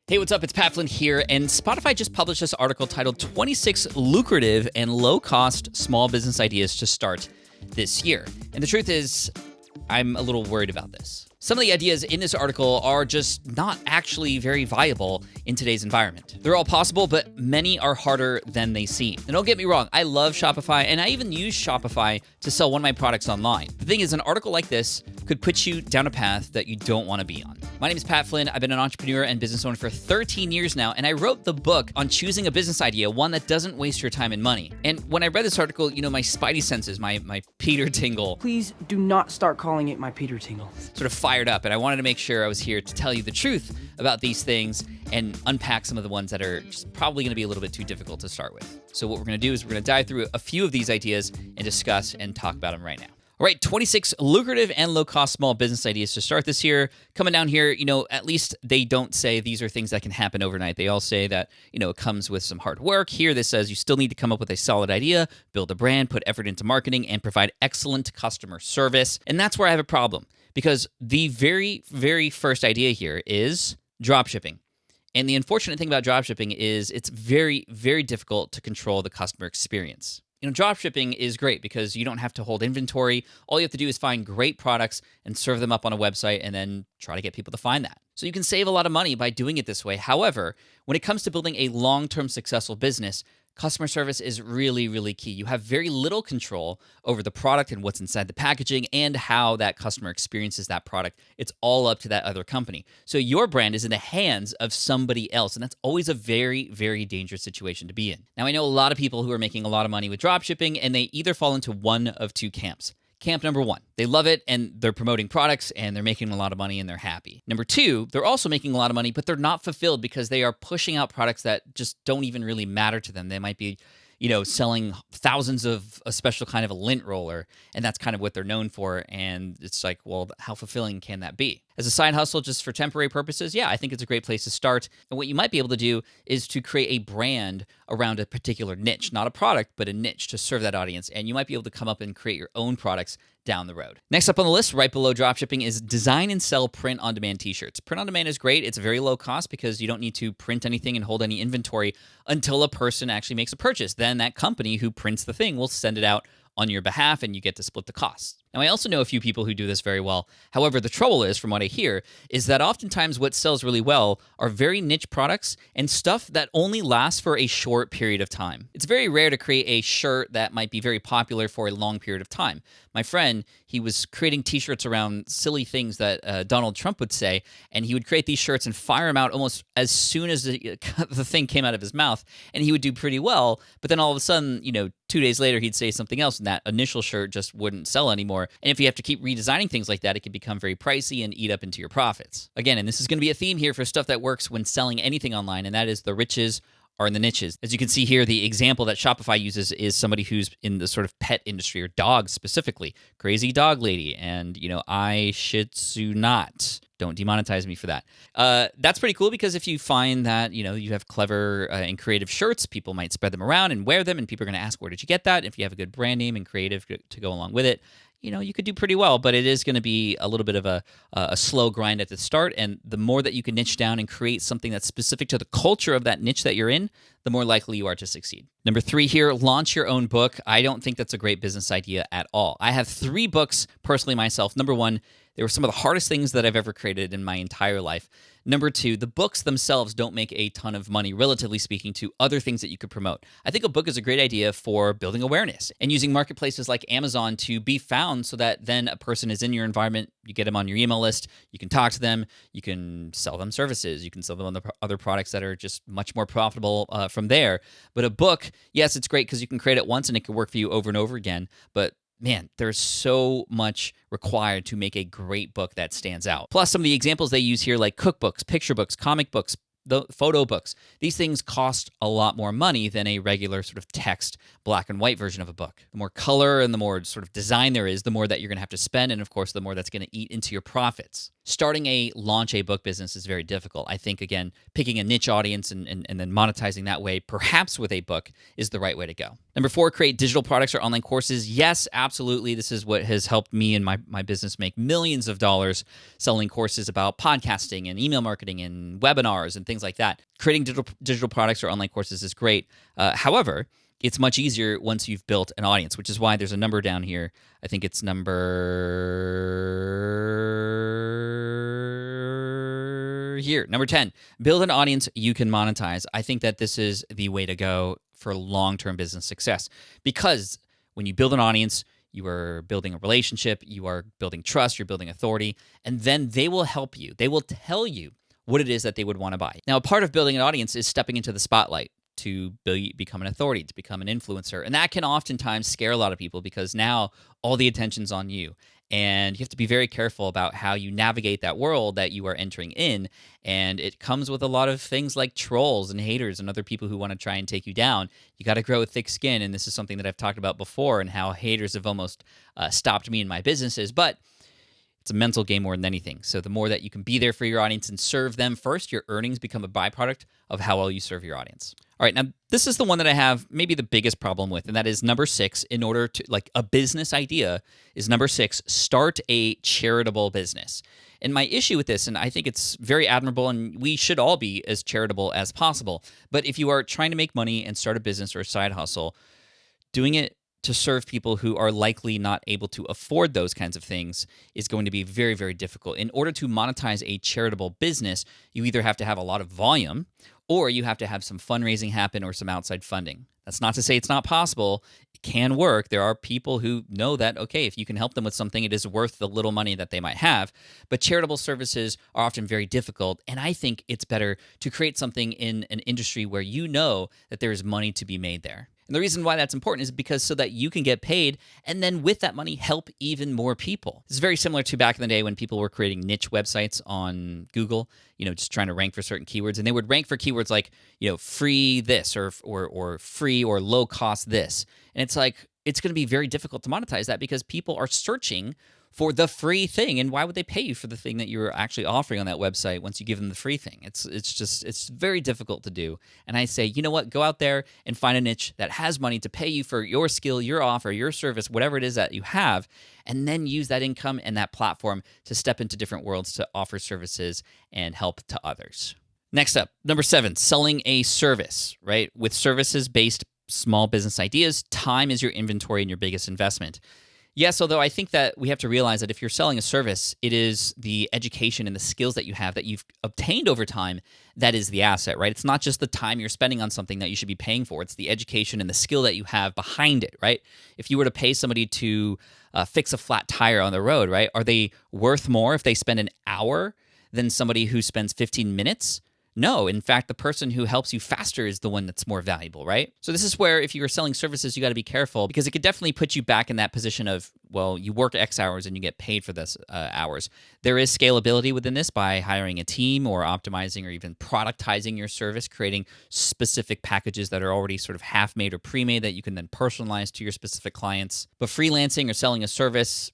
Hey, what's up? It's Pat Flynn here, and Spotify just published this article titled 26 Lucrative and Low-Cost Small Business Ideas to Start This Year. And the truth is, I'm a little worried about this. Some of the ideas in this article are just not actually very viable in today's environment. They're all possible, but many are harder than they seem. And don't get me wrong, I love Shopify, and I even use Shopify to sell one of my products online. The thing is, an article like this could put you down a path that you don't want to be on. My name is Pat Flynn. I've been an entrepreneur and business owner for 13 years now, and I wrote the book on choosing a business idea, one that doesn't waste your time and money. And when I read this article, my spidey senses, my Peter tingle. Please do not start calling it my Peter tingle. Sort of fired up, and I wanted to make sure I was here to tell you the truth about these things and unpack some of the ones that are just probably going to be a little bit too difficult to start with. So what we're going to do is we're going to dive through a few of these ideas and discuss and talk about them right now. All right, 26 lucrative and low-cost small business ideas to start this year. Coming down here, at least they don't say these are things that can happen overnight. They all say that, it comes with some hard work. Here, this says you still need to come up with a solid idea, build a brand, put effort into marketing, and provide excellent customer service. And that's where I have a problem, because the very, very first idea here is dropshipping. And the unfortunate thing about dropshipping is it's very, very difficult to control the customer experience. Dropshipping is great because you don't have to hold inventory. All you have to do is find great products and serve them up on a website and then try to get people to find that. So you can save a lot of money by doing it this way. However, when it comes to building a long-term successful business, customer service is really, really key. You have very little control over the product and what's inside the packaging and how that customer experiences that product. It's all up to that other company. So your brand is in the hands of somebody else, and that's always a very, very dangerous situation to be in. Now, I know a lot of people who are making a lot of money with dropshipping, and they either fall into one of two camps. Camp number one, they love it and they're promoting products and they're making a lot of money and they're happy. Number two, they're also making a lot of money, but they're not fulfilled because they are pushing out products that just don't even really matter to them. They might be, selling thousands of a special kind of a lint roller, and that's kind of what they're known for. And it's like, well, how fulfilling can that be? As a side hustle, just for temporary purposes, yeah, I think it's a great place to start. And what you might be able to do is to create a brand around a particular niche, not a product, but a niche to serve that audience. And you might be able to come up and create your own products down the road. Next up on the list, right below dropshipping, is design and sell print-on-demand t-shirts. Print-on-demand is great. It's very low cost because you don't need to print anything and hold any inventory until a person actually makes a purchase. Then that company who prints the thing will send it out on your behalf, and you get to split the costs. Now, I also know a few people who do this very well. However, the trouble is, from what I hear, is that oftentimes what sells really well are very niche products and stuff that only lasts for a short period of time. It's very rare to create a shirt that might be very popular for a long period of time. My friend, he was creating t-shirts around silly things that Donald Trump would say, and he would create these shirts and fire them out almost as soon as the thing came out of his mouth, and he would do pretty well, but then all of a sudden, 2 days later, he'd say something else, and that initial shirt just wouldn't sell anymore. And if you have to keep redesigning things like that, it can become very pricey and eat up into your profits. Again, and this is going to be a theme here for stuff that works when selling anything online, and that is the riches are in the niches. As you can see here, the example that Shopify uses is somebody who's in the sort of pet industry, or dogs specifically. Crazy dog lady, and, I Shih Tzu not. Don't demonetize me for that. That's pretty cool because if you find that, you have clever and creative shirts, people might spread them around and wear them, and people are going to ask, where did you get that? If you have a good brand name and creative to go along with it, you could do pretty well, but it is going to be a little bit of a slow grind at the start, and the more that you can niche down and create something that's specific to the culture of that niche that you're in, the more likely you are to succeed. Number three here, launch your own book. I don't think that's a great business idea at all. I have 3 books personally myself. Number one, they were some of the hardest things that I've ever created in my entire life. Number two, the books themselves don't make a ton of money, relatively speaking, to other things that you could promote. I think a book is a great idea for building awareness and using marketplaces like Amazon to be found so that then a person is in your environment, you get them on your email list, you can talk to them, you can sell them services, you can sell them other products that are just much more profitable from there. But a book, yes, it's great because you can create it once and it can work for you over and over again, but man, there's so much required to make a great book that stands out. Plus, some of the examples they use here, like cookbooks, picture books, comic books, the photo books, these things cost a lot more money than a regular sort of text black and white version of a book. The more color and the more sort of design there is, the more that you're going to have to spend, and of course, the more that's going to eat into your profits. Starting a launch a book business is very difficult. I think, again, picking a niche audience and then monetizing that way, perhaps with a book, is the right way to go. Number 4, create digital products or online courses. Yes, absolutely. This is what has helped me and my business make millions of dollars selling courses about podcasting and email marketing and webinars and things things like that. Creating digital products or online courses is great. However, it's much easier once you've built an audience, which is why there's a number down here. I think it's number 10. Build an audience you can monetize. I think that this is the way to go for long-term business success, because when you build an audience, you are building a relationship, you are building trust, you're building authority, and then they will help you. They will tell you what it is that they would want to buy. Now, a part of building an audience is stepping into the spotlight to become an authority, to become an influencer. And that can oftentimes scare a lot of people because now all the attention's on you. And you have to be very careful about how you navigate that world that you are entering in. And it comes with a lot of things like trolls and haters and other people who want to try and take you down. You got to grow a thick skin. And this is something that I've talked about before, and how haters have almost stopped me in my businesses. But it's a mental game more than anything. So the more that you can be there for your audience and serve them first, your earnings become a byproduct of how well you serve your audience. All right, now this is the one that I have maybe the biggest problem with, and that is number 6. In order to, like, a business idea is number 6, start a charitable business. And my issue with this, and I think it's very admirable, and we should all be as charitable as possible, but if you are trying to make money and start a business or a side hustle, doing it to serve people who are likely not able to afford those kinds of things is going to be very, very difficult. In order to monetize a charitable business, you either have to have a lot of volume, or you have to have some fundraising happen or some outside funding. That's not to say it's not possible. It can work. There are people who know that, okay, if you can help them with something, it is worth the little money that they might have. But charitable services are often very difficult, and I think it's better to create something in an industry where you know that there is money to be made there. And the reason why that's important is because so that you can get paid, and then with that money, help even more people. This is very similar to back in the day when people were creating niche websites on Google, just trying to rank for certain keywords. And they would rank for keywords like, free this or free or low cost this. And it's like, it's going to be very difficult to monetize that because people are searching for the free thing. And why would they pay you for the thing that you're actually offering on that website once you give them the free thing? It's very difficult to do. And I say, you know what? Go out there and find a niche that has money to pay you for your skill, your offer, your service, whatever it is that you have, and then use that income and that platform to step into different worlds to offer services and help to others. Next up, number 7, selling a service, right? With services-based small business ideas, time is your inventory and your biggest investment. Yes, although I think that we have to realize that if you're selling a service, it is the education and the skills that you have that you've obtained over time that is the asset, right? It's not just the time you're spending on something that you should be paying for. It's the education and the skill that you have behind it, right? If you were to pay somebody to fix a flat tire on the road, right? Are they worth more if they spend an hour than somebody who spends 15 minutes? No, in fact, the person who helps you faster is the one that's more valuable, right? So this is where if you are selling services, you got to be careful because it could definitely put you back in that position of, well, you work X hours and you get paid for this hours. There is scalability within this by hiring a team or optimizing or even productizing your service, creating specific packages that are already sort of half-made or pre-made that you can then personalize to your specific clients. But freelancing or selling a service,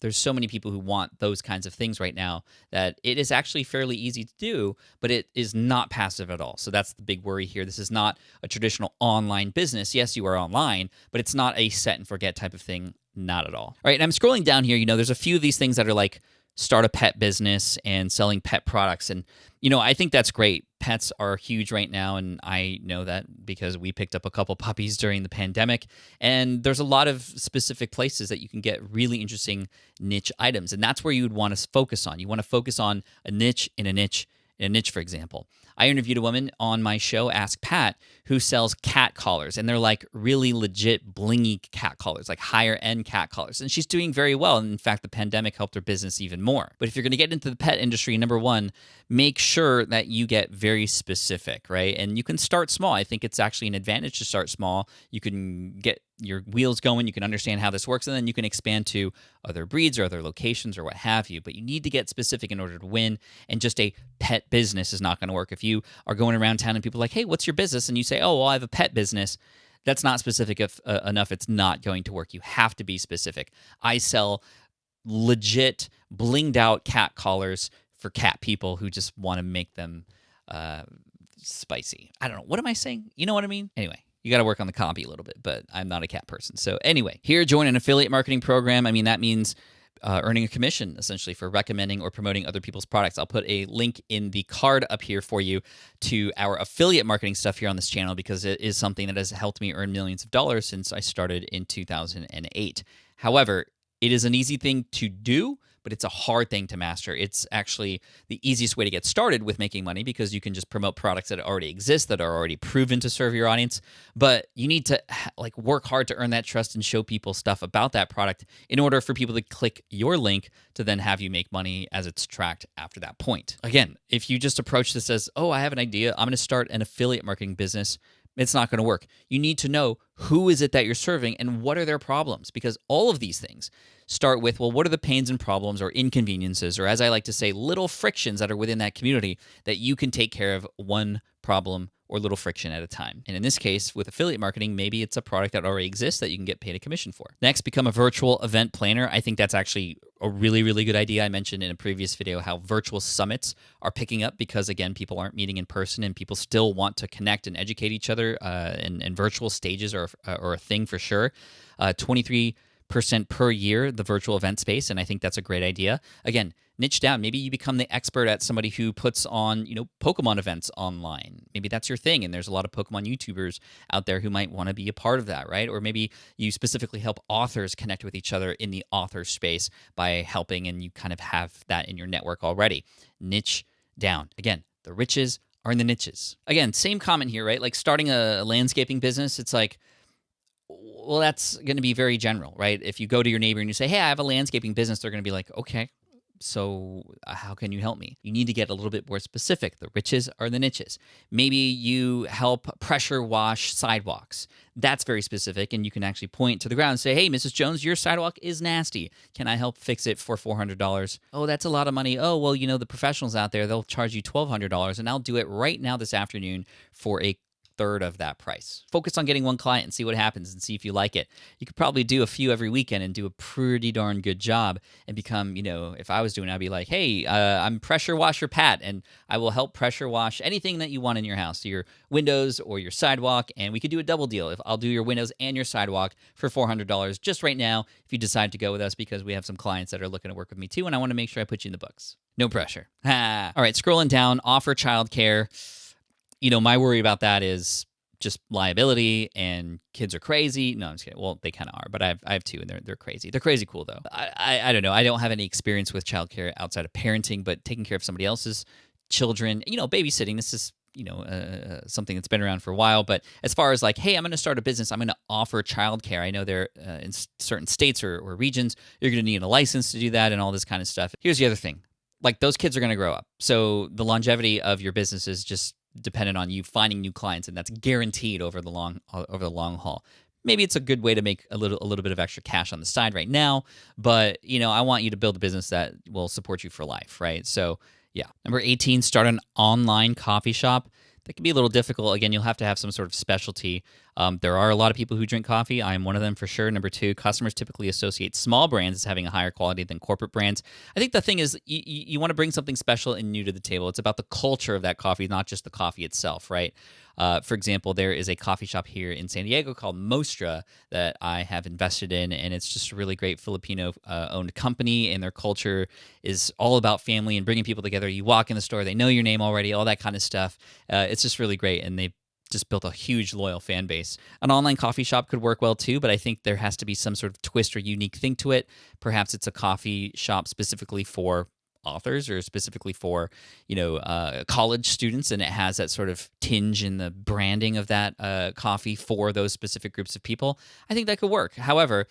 there's so many people who want those kinds of things right now that it is actually fairly easy to do, but it is not passive at all. So that's the big worry here. This is not a traditional online business. Yes, you are online, but it's not a set and forget type of thing. Not at all. All right, and I'm scrolling down here. There's a few of these things that are like start a pet business and selling pet products. And, I think that's great. Pets are huge right now, and I know that because we picked up a couple puppies during the pandemic. And there's a lot of specific places that you can get really interesting niche items, and that's where you would want to focus on. You want to focus on a niche in a niche in a niche, for example. I interviewed a woman on my show, Ask Pat, who sells cat collars, and they're like really legit blingy cat collars, like higher end cat collars. And she's doing very well. And in fact, the pandemic helped her business even more. But if you're going to get into the pet industry, number 1, make sure that you get very specific, right? And you can start small. I think it's actually an advantage to start small. You can get your wheels going, you can understand how this works, and then you can expand to other breeds or other locations or what have you. But you need to get specific in order to win, and just a pet business is not going to work. If you are going around town and people are like, hey, what's your business? And you say, oh, well, I have a pet business. That's not specific enough. It's not going to work. You have to be specific. I sell legit blinged out cat collars for cat people who just want to make them spicy. I don't know. What am I saying? You know what I mean? Anyway. You got to work on the copy a little bit, but I'm not a cat person. So anyway, here, join an affiliate marketing program. I mean, that means earning a commission essentially for recommending or promoting other people's products. I'll put a link in the card up here for you to our affiliate marketing stuff here on this channel, because it is something that has helped me earn millions of dollars since I started in 2008. However, it is an easy thing to do, but it's a hard thing to master. It's actually the easiest way to get started with making money, because you can just promote products that already exist, that are already proven to serve your audience. But you need to work hard to earn that trust and show people stuff about that product in order for people to click your link to then have you make money as it's tracked after that point. Again, if you just approach this as, oh, I have an idea, I'm going to start an affiliate marketing business, it's not going to work. You need to know who is it that you're serving and what are their problems, because all of these things start with, well, what are the pains and problems or inconveniences, or as I like to say, little frictions that are within that community that you can take care of one problem or little friction at a time. And in this case, with affiliate marketing, maybe it's a product that already exists that you can get paid a commission for. Next, become a virtual event planner. I think that's actually a really, really good idea. I mentioned in a previous video how virtual summits are picking up because, again, people aren't meeting in person and people still want to connect and educate each other, and virtual stages are a thing for sure. 23% per year, the virtual event space, and I think that's a great idea. Again, niche down. Maybe you become the expert at somebody who puts on, Pokemon events online. Maybe that's your thing, and there's a lot of Pokemon YouTubers out there who might want to be a part of that, right? Or maybe you specifically help authors connect with each other in the author space by helping, and you kind of have that in your network already. Niche down. Again, the riches are in the niches. Again, same comment here, right? Like starting a landscaping business, it's like, well, that's going to be very general, right? If you go to your neighbor and you say, hey, I have a landscaping business, they're going to be like, okay, so how can you help me? You need to get a little bit more specific. The riches are the niches. Maybe you help pressure wash sidewalks. That's very specific, and you can actually point to the ground and say, hey, Mrs. Jones, your sidewalk is nasty. Can I help fix it for $400? Oh, that's a lot of money. Oh, well, the professionals out there, they'll charge you $1,200, and I'll do it right now this afternoon for a third of that price. Focus on getting one client and see what happens and see if you like it. You could probably do a few every weekend and do a pretty darn good job and become, if I was doing it, I'd be like, hey, I'm Pressure Washer Pat, and I will help pressure wash anything that you want in your house, your windows or your sidewalk, and we could do a double deal. If I'll do your windows and your sidewalk for $400 just right now if you decide to go with us, because we have some clients that are looking to work with me too, and I want to make sure I put you in the books. No pressure. All right, scrolling down, offer childcare. My worry about that is just liability, and kids are crazy. No, I'm just kidding. Well, they kind of are, but I have two, and they're crazy. They're crazy cool, though. I don't know. I don't have any experience with childcare outside of parenting, but taking care of somebody else's children, babysitting, this is, something that's been around for a while. But as far as like, hey, I'm going to start a business, I'm going to offer childcare. I know there in certain states or regions, you're going to need a license to do that and all this kind of stuff. Here's the other thing. Like, those kids are going to grow up. So the longevity of your business is just dependent on you finding new clients, and that's guaranteed over the long haul. Maybe it's a good way to make a little bit of extra cash on the side right now, but I want you to build a business that will support you for life, right? So yeah. Number 18, start an online coffee shop. That can be a little difficult. Again, you'll have to have some sort of specialty. There are a lot of people who drink coffee. I am one of them for sure. Number 2, customers typically associate small brands as having a higher quality than corporate brands. I think the thing is you want to bring something special and new to the table. It's about the culture of that coffee, not just the coffee itself, right? For example, there is a coffee shop here in San Diego called Mostra that I have invested in, and it's just a really great Filipino-owned company, and their culture is all about family and bringing people together. You walk in the store, they know your name already, all that kind of stuff. It's just really great, and they've just built a huge loyal fan base. An online coffee shop could work well too, but I think there has to be some sort of twist or unique thing to it. Perhaps it's a coffee shop specifically for authors or specifically for college students, and it has that sort of tinge in the branding of that coffee for those specific groups of people. I think that could work. However,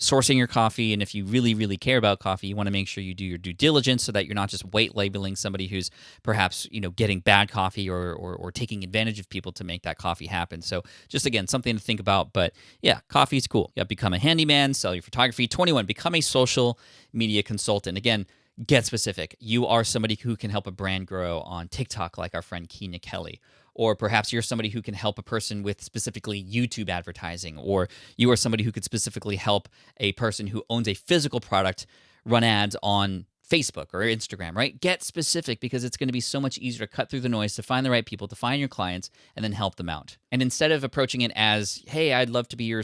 sourcing your coffee, and if you really, really care about coffee, you want to make sure you do your due diligence so that you're not just white labeling somebody who's perhaps getting bad coffee or taking advantage of people to make that coffee happen. So just, again, something to think about. But yeah, coffee's cool. Yeah, become a handyman, sell your photography. 21, become a social media consultant. Again, get specific. You are somebody who can help a brand grow on TikTok, like our friend Keena Kelly. Or perhaps you're somebody who can help a person with specifically YouTube advertising. Or you are somebody who could specifically help a person who owns a physical product run ads on Facebook or Instagram, right? Get specific, because it's going to be so much easier to cut through the noise, to find the right people, to find your clients, and then help them out. And instead of approaching it as, hey, I'd love to be your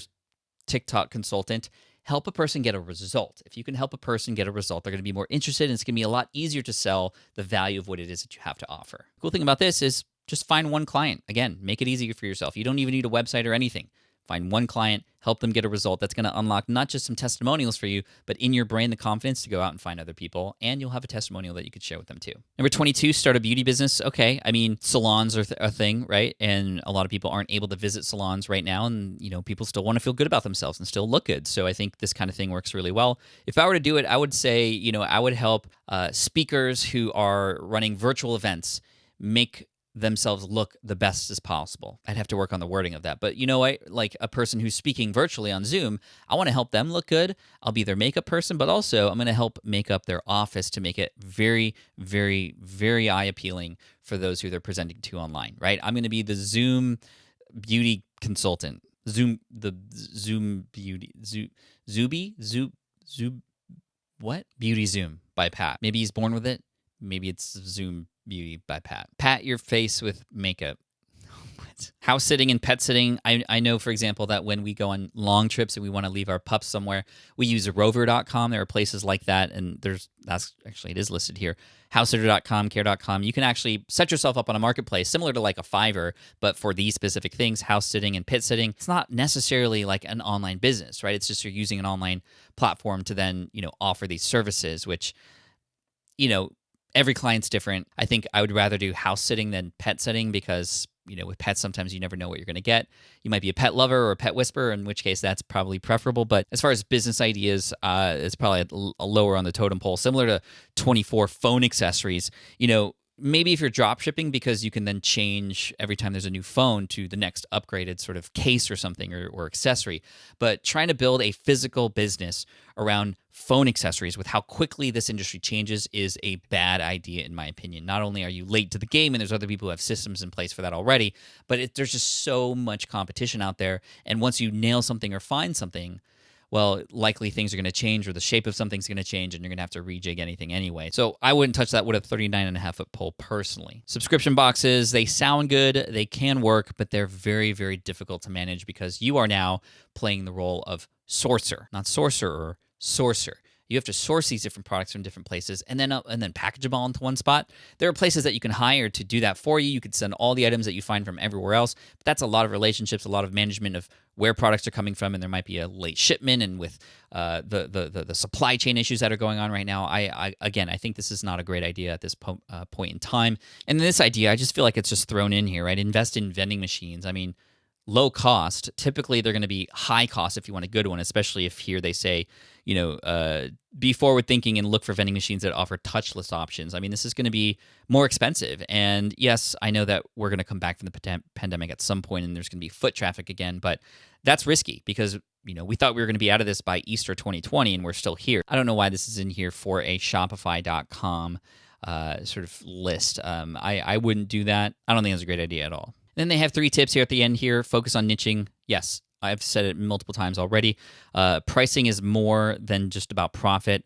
TikTok consultant, help a person get a result. If you can help a person get a result, they're going to be more interested, and it's going to be a lot easier to sell the value of what it is that you have to offer. Cool thing about this is just find one client. Again, make it easier for yourself. You don't even need a website or anything. Find one client, help them get a result. That's going to unlock not just some testimonials for you, but in your brain, the confidence to go out and find other people, and you'll have a testimonial that you could share with them too. Number 22, start a beauty business. Okay, I mean, salons are a thing, right? And a lot of people aren't able to visit salons right now, and people still want to feel good about themselves and still look good. So I think this kind of thing works really well. If I were to do it, I would say, I would help speakers who are running virtual events make themselves look the best as possible. I'd have to work on the wording of that. But you know what? Like a person who's speaking virtually on Zoom, I want to help them look good. I'll be their makeup person, but also I'm going to help make up their office to make it very, very, very eye appealing for those who they're presenting to online, right? I'm going to be the Zoom beauty consultant. Zoom beauty, what? Beauty Zoom by Pat. Maybe he's born with it. Maybe it's Zoom Beauty by Pat. Pat your face with makeup. House sitting and pet sitting. I know, for example, that when we go on long trips and we want to leave our pups somewhere, we use rover.com. There are places like that, and it is listed here. Housesitter.com, care.com. You can actually set yourself up on a marketplace similar to like a Fiverr, but for these specific things, house sitting and pet sitting. It's not necessarily like an online business, right? It's just you're using an online platform to then, offer these services, which, every client's different. I think I would rather do house sitting than pet sitting because, with pets, sometimes you never know what you're going to get. You might be a pet lover or a pet whisperer, in which case that's probably preferable. But as far as business ideas, it's probably a lower on the totem pole, similar to 24 phone accessories. Maybe if you're drop shipping, because you can then change every time there's a new phone to the next upgraded sort of case or something or accessory. But trying to build a physical business around phone accessories with how quickly this industry changes is a bad idea, in my opinion. Not only are you late to the game, and there's other people who have systems in place for that already, but there's just so much competition out there. And once you nail something or find something, well, likely things are going to change, or the shape of something's going to change, and you're going to have to rejig anything anyway. So I wouldn't touch that with a 39.5-foot pole personally. Subscription boxes, they sound good, they can work, but they're very, very difficult to manage because you are now playing the role of sourcer, not sorcerer, sourcer. You have to source these different products from different places and then package them all into one spot. There are places that you can hire to do that for you. You could send all the items that you find from everywhere else. But that's a lot of relationships, a lot of management of where products are coming from, and there might be a late shipment. And with the supply chain issues that are going on right now, I think this is not a great idea at this point in time. And this idea, I just feel like it's just thrown in here, right? Invest in vending machines. I mean, low cost. Typically, they're going to be high cost if you want a good one, especially if here they say, be forward thinking and look for vending machines that offer touchless options. I mean, this is going to be more expensive. And yes, I know that we're going to come back from the pandemic at some point and there's going to be foot traffic again, but that's risky because, we thought we were going to be out of this by Easter 2020 and we're still here. I don't know why this is in here for a Shopify.com sort of list. I wouldn't do that. I don't think that's a great idea at all. Then they have 3 tips here at the end here. Focus on niching. Yes, I've said it multiple times already. Pricing is more than just about profit.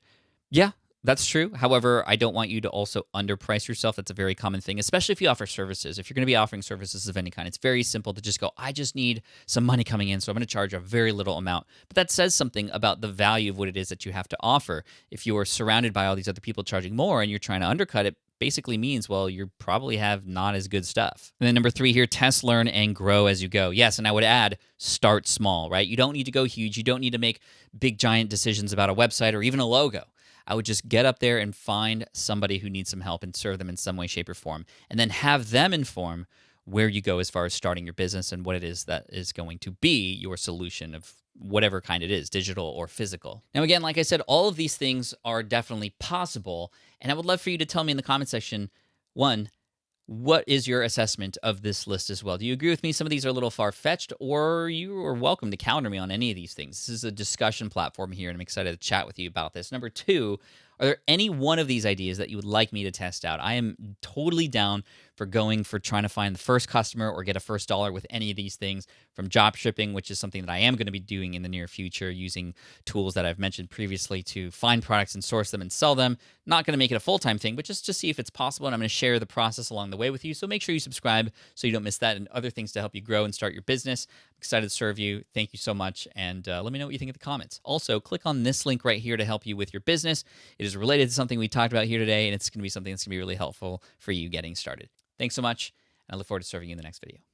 Yeah, that's true. However, I don't want you to also underprice yourself. That's a very common thing, especially if you offer services. If you're going to be offering services of any kind, it's very simple to just go, I just need some money coming in, so I'm going to charge a very little amount. But that says something about the value of what it is that you have to offer. If you are surrounded by all these other people charging more and you're trying to undercut it, basically means, well, you probably have not as good stuff. And then number 3 here, test, learn, and grow as you go. Yes, and I would add, start small, right? You don't need to go huge. You don't need to make big, giant decisions about a website or even a logo. I would just get up there and find somebody who needs some help and serve them in some way, shape, or form, and then have them inform where you go as far as starting your business and what it is that is going to be your solution of whatever kind it is, digital or physical. Now, again, like I said, all of these things are definitely possible, and I would love for you to tell me in the comment section, 1, what is your assessment of this list as well? Do you agree with me? Some of these are a little far-fetched, or you are welcome to counter me on any of these things. This is a discussion platform here, and I'm excited to chat with you about this. Number 2, are there any one of these ideas that you would like me to test out? I am totally down going for trying to find the first customer or get a first dollar with any of these things, from dropshipping, which is something that I am going to be doing in the near future, using tools that I've mentioned previously to find products and source them and sell them. Not going to make it a full-time thing, but just to see if it's possible, and I'm going to share the process along the way with you. So make sure you subscribe so you don't miss that, and other things to help you grow and start your business. I'm excited to serve you. Thank you so much, and let me know what you think in the comments. Also, click on this link right here to help you with your business. It is related to something we talked about here today, and it's going to be something that's going to be really helpful for you getting started. Thanks so much, and I look forward to serving you in the next video.